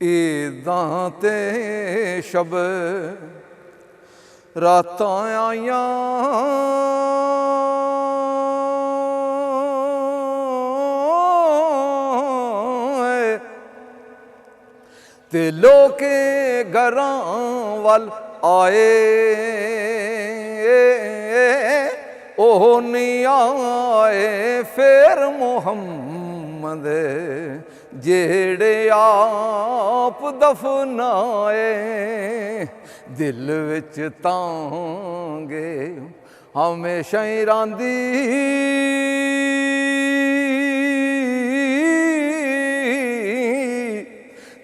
ईदां ते शब रातां आईयां ते लोके घरां वल आए ओह नहीं आए फिर मुहम्मद जेड़े आप दफनाए दिल विच तांगे हमेशा ही रांदी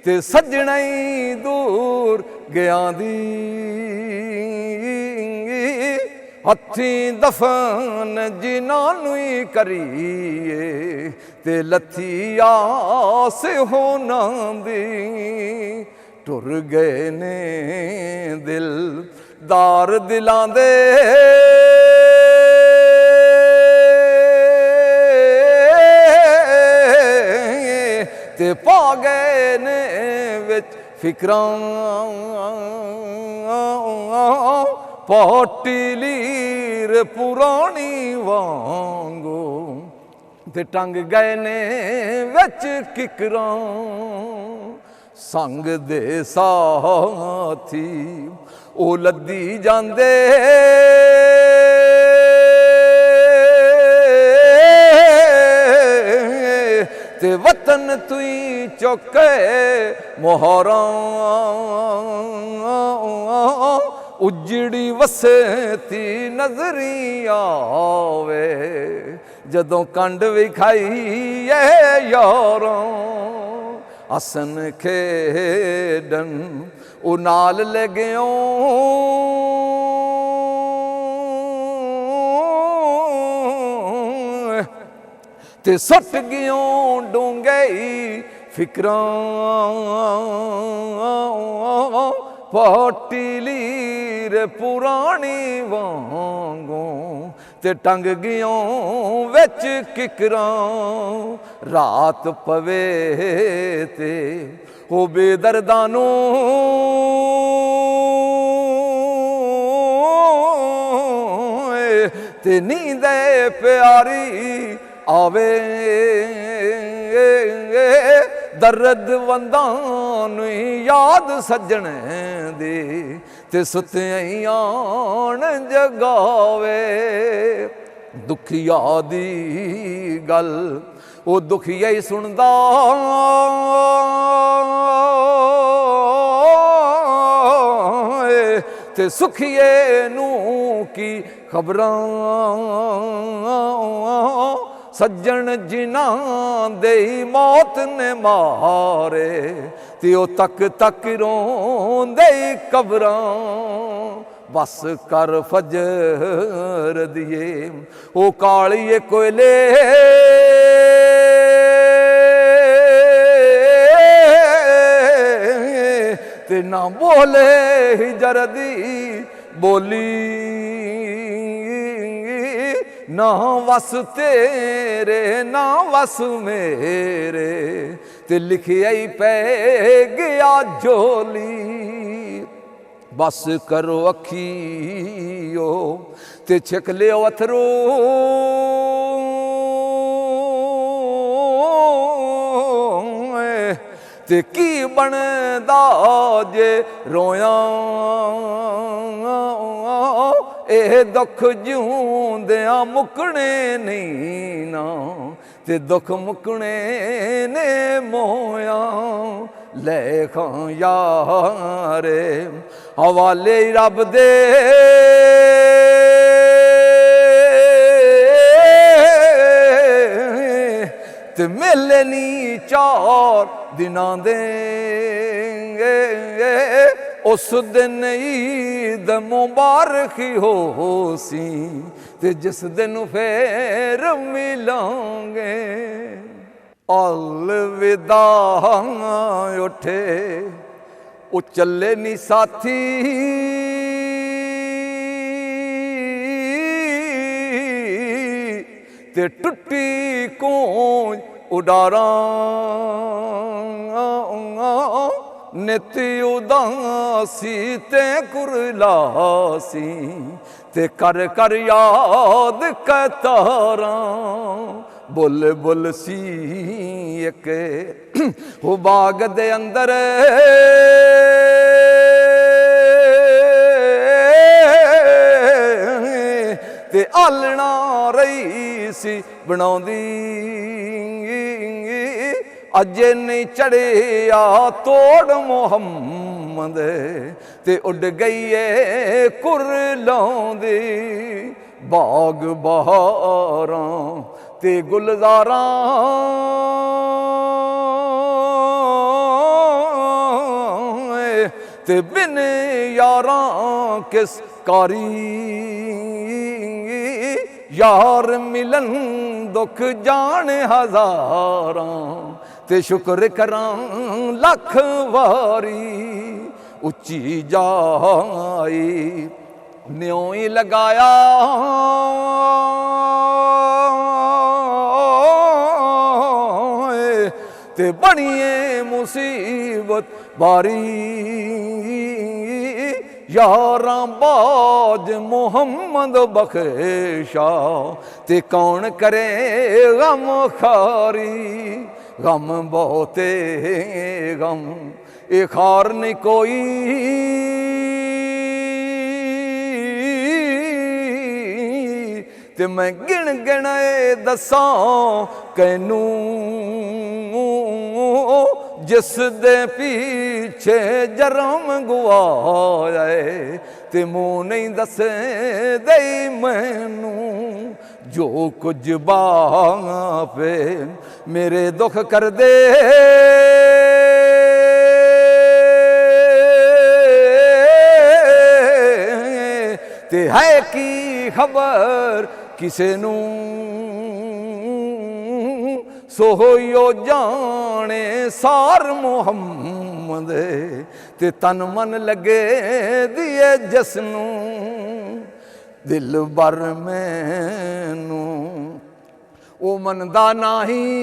ते सजना ही दूर गया दी हथी दफन जिन्हों ही करिए ते लथी आस होना दी टुर गए ने दिलदार दिलां दे ते पा गए ने विच फिक्रां पाटी लीर पुरानी वांगो ते टंग गए ने विच किकरां संग दे साथी ओ लद्दी जांदे ते वतन तुई चौके मोहरां उजड़ी वसती नजरी आवे जदों कंड विखाईए यारों असन खेडन ओ नाल ले गयों ते सट गयों डूंगई फिक्रां पाटी लीर पुरानी वांगों ते टंग गयों विच किकरां रात पवे ते ओ बेदर्दानों ते नींदे प्यारी आवे दर्द वंदां याद सजने दे ते सुत्ते आण जगावे दुखिया दी गल ओ दुखिया ही सुनदा ते सुखिए नू की खबरां सज्जन जिन्हां दे मौत ने मारे ते ओ तक तक रोंदे कबरां बस कर फजर दिए ओ कालिए कोयले ते ना बोले हिजर दी बोली ना वस तेरे ना वस मेरे ते लिखिया ही पै गया झोली बस करो अखियो ते छिक लियो अथरू ते की बनदा जे रोया ए दुख जिउंदियां मुकने नहीं ना ते दुख मुकने ने मोया ले खां यारे हवाले रब दे ते मेले नी चार दिनां दे उस दिन ईद मुबारक हो सी ते जिस दिन फिर मिलांगे अलविदा उठे ओ चले नी साथी ते टुटी कूंज ਉਡਾਰਾਂ ਨਿਤ ਉਦਾਸੀ ਤੇ ਕੁਰਲਾਸੀ ਤੇ ਕਰ ਕਰ ਯਾਦ ਕਤਾਰਾਂ ਬੁੱਲ ਬੁੱਲ ਸੀ ਇੱਕ ਉਹ ਬਾਗ ਦੇ ਅੰਦਰ ਤੇ ਆਲਣਾ ਰਹੀ ਸੀ ਬਣਾਉਂਦੀ ਅਜੇ ਨਹੀਂ ਚੜਿਆ ਤੋੜ ਮੁਹੰਮਦ ਤੇ ਉੱਡ ਗਈ ਏ ਕੁਰਲਾਉਂਦੀ ਬਾਗ ਬਹਾਰਾਂ ਤੇ ਗੁਲਜ਼ਾਰਾਂ ਤੇ ਬਿਨ ਯਾਰਾਂ ਕਿਸ ਕਾਰੀ यार मिलन दुख जाने हजारां ते शुक्र करां लख वारी उच्ची जाई न्यों ही लगाया ते बनिए मुसीबत बारी यारां बाज मुहम्मद बख्शा ते कौन करे गम खारी गम बहुते गम ए खार नहीं कोई ते मैं गिन गिनाए दसां कैनू जिस दे पीछे जरम गवाया ते मुँह नहीं दसे दे मैनू जो कुछ बापे मेरे दुख कर दे ते है की खबर किसे नू सोहो जाने सार मुहम्मद ते तन मन लगे दिए जसनू दिल बर मैनू ओ मनदा नहीं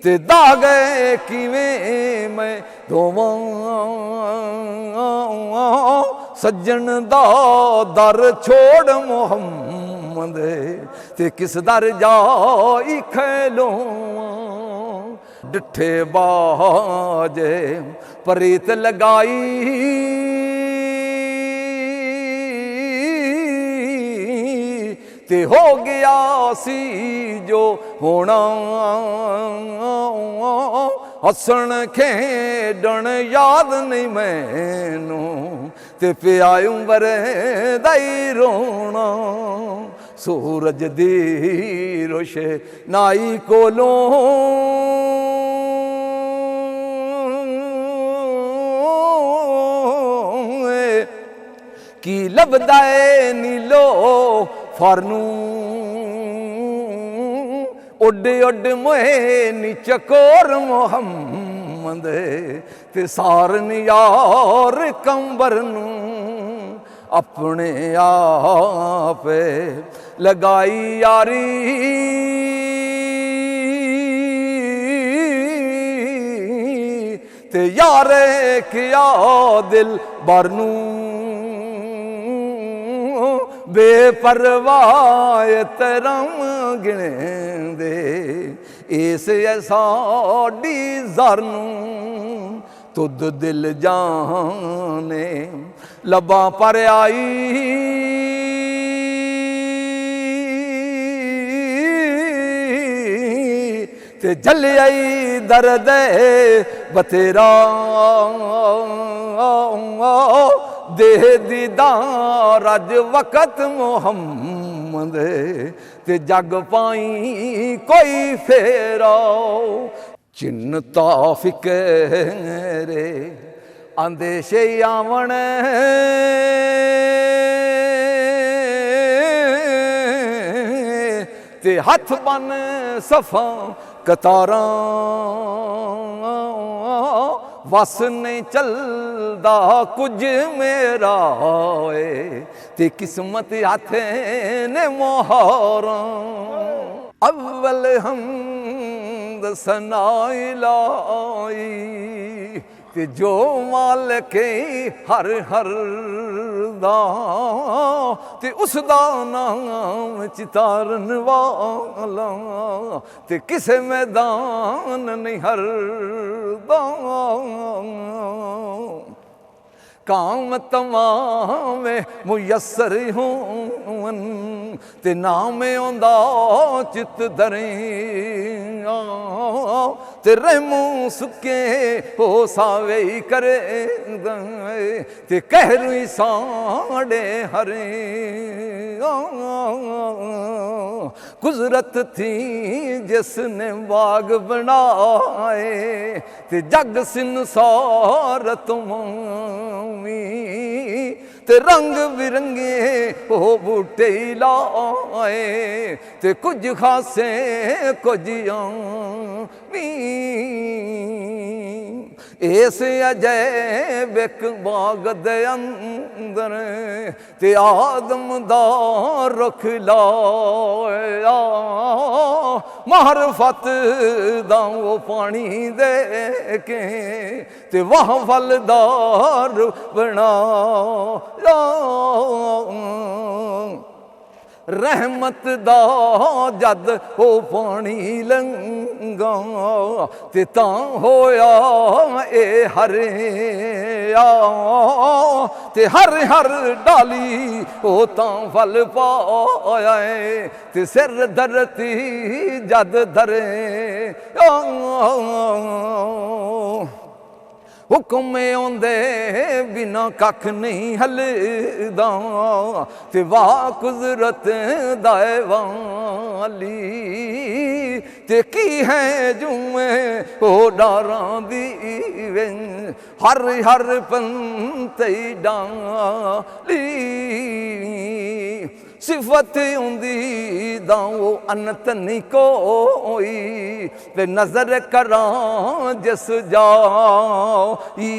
ते दागे किवें मैं दोवां सज्जन दा दर छोड़ मुहम्मद ते किस दर जाई खलोवां डिठे बाजे परीत लगाई ते हो गया सी जो होना हसन खेडन याद नहीं मैनू ते पिया उम्र दाई रोना सूरज दी रोशनाई कोलों की लभदा है नीलो फरनू उड उड मोहे नी चकोर मुहम्मद ते सारन यार कंबर नू अपने आप लगाई यारी ते यारे किया दिल बरनू बेपरवाह तरम गिणदे इस साडी ज़रनू तुद दिल जाने लबा पर आई ते जल आई दर्द बतेरा देह दीदार अज वक़्त मुहम्मद ते जग पाई कोई फेरा चिन्ता फिक्रे अंदेशे आवन ते हथ बन सफा कतारां वस नहीं चलदा कुछ मेरा ए ते किस्मत हाथे ने मोहरा अव्वल हम सनाई लाई ते जो मालिक हर हर दा ते उस दा नाम चितारन वाला ते किसे मैदान नहीं हरदा काम तमाम मुयसर होवन ते नाम आंदा चित दरिया ते रहमू सुके हो सावे करे ते कहरुई साड़े हरे कुदरत थी जिसने बाग बनाए ते जग सिनसार तुमी ते रंग बिरंगे हो बूटे लाए ते कुछ खासे कुछ आमी इस अजैब बाग दे अंदर ते आदम दा रुख लाया मारफत दा वो पानी दे के ते वाह फलदार बनाया रहमत दा जद हो पानी लंगा ते तां होया ए हरिया ते हर हर डाली हो तां फल पाया ते सिर धरती जद धरे हुक्म आंदे बिना कख नहीं हलदा ते वाह कुदरत दाए वाली ते की है जुमे ओ डारां दी हर हर पंते डाली सिफत उंदी दाओ अनत नहीं कोई ते नजर करां जिस जाई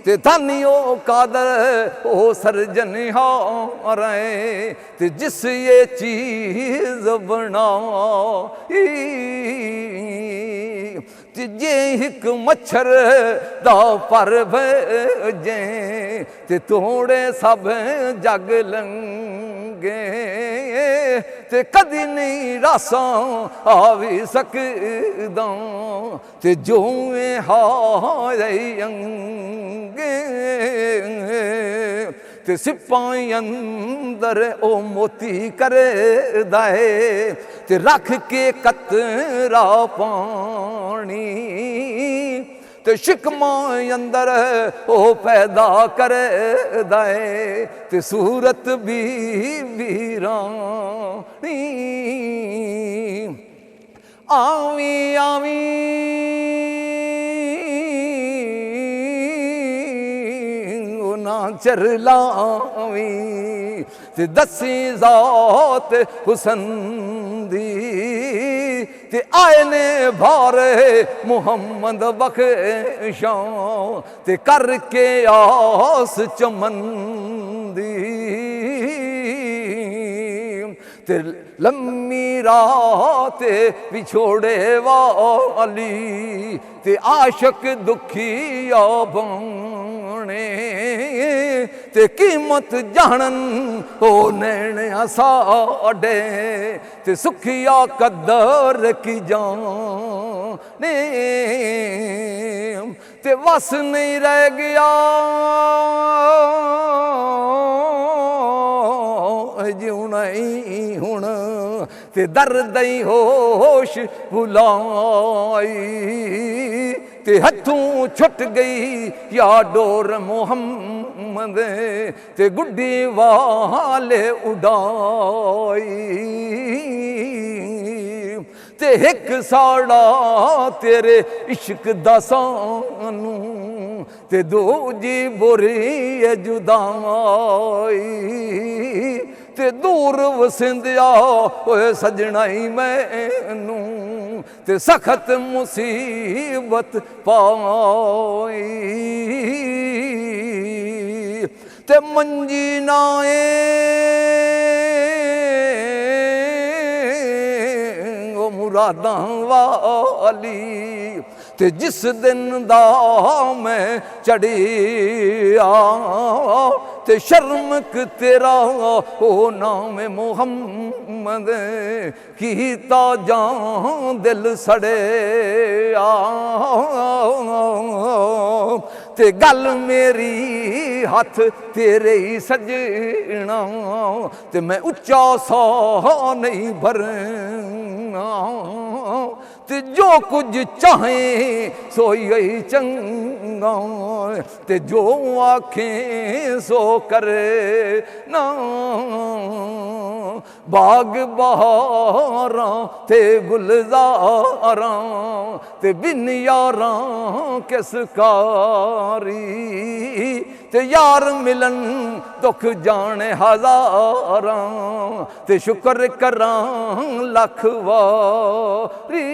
ते धनियो कादर ओ सरजनहारे ते जिस ये चीज बनाई जे एक मच्छर दा पर भजे ते तोड़े सब जग लंगे ते कदी नहीं रासा आवी सकदा ते जोए हारे अंगे ते सिपाही अंदर ओ मोती करे दाए ते रख के कतरा पानी ते शिकमा अंदर ओ पैदा करे दाए ते सूरत भी वीरानी आवी आवी ना चरलावी ते दसी जात हुसन दी ते आए ने भारे मुहम्मद बख्शां ते करके आस चमन दी ते लम्मी रात बिछोड़े वाली ते आशक दुखिया बने ते कीमत जानन ओ नैण साडे ते सुखिया कदर की जाने ते वस नहीं रह गया जीना ही हुण ते दर्द ही होश भुलाई ते हथों छुट गई या डोर मोहम्मद ते गुड्डी वाले उड़ाई ते एक साड़ा तेरे इश्क दा सानू ते दूजी बुरी जुदाई ते दूर वसिंदिया ओए सजनाई मैनू ते सखत मुसीबत पाई ते मंजी नाए ओ मुरादां वाली ते जिस दिन दा मैं चढ़िया ते शर्मक तेरा ओ नाम मुहम्मद कीता जान दिल सड़े ते गल मेरी हथ तेरे ही सजना ते मैं उच्चा सा नहीं भरना ते जो कुछ चाहे सोई गई चंगा ते जो आखें सो करे ना बाग बहारां ते गुलजारां ते बिन यारां किस कारी ते यार मिलन दुख जाने हजारां ते शुक्र करां लख वारी